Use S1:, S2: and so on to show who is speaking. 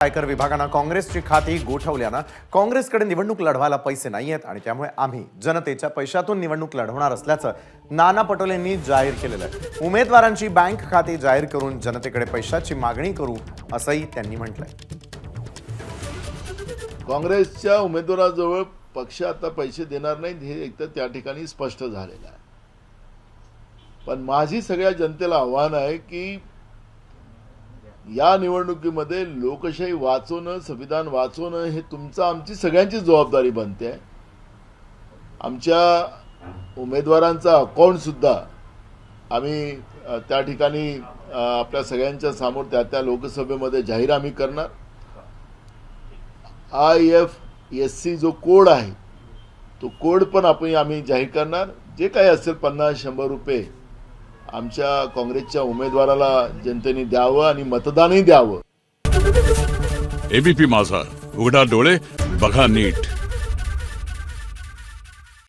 S1: आयकर विभागानं काँग्रेसची खाती गोठवल्यानं काँग्रेसकडे निवडणूक लढवायला पैसे नाहीयेत आणि त्यामुळे आम्ही जनतेच्या पैशातून निवडणूक लढवणार असल्याचं नाना पटोलेंनी जाहीर केलेलं आहे। उमेदवारांची बँक खाती जाहीर करून जनतेकडे पैशाची मागणी करू असंही त्यांनी म्हटलंय।
S2: काँग्रेसच्या उमेदवाराजवळ पक्ष आता पैसे देणार नाहीत हे एकतर त्या ठिकाणी स्पष्ट झालेलं आहे। पण माझी सगळ्या जनतेला आव्हान आहे की या निवडणुकीमध्ये लोकशाही वाचवणं, संविधान वाचवणं हे तुमचं आमची सगळ्यांची जबाबदारी बनते। आमच्या उमेदवारांचा अकाउंट सुद्धा आम्ही त्या ठिकाणी आपल्या सगळ्यांच्या समोर त्या लोकसभेमध्ये जाहीर आम्ही करणार। IFSC जो कोड आहे तो कोड पण आम्ही जाहीर करणार। जे काही असेल 50-100 रुपये आमच्या काँग्रेसच्या उमेदवाराला जनतेने द्यावं आणि मतदानही द्यावं।
S3: ABP माझा, उघडा डोळे बघा नीट।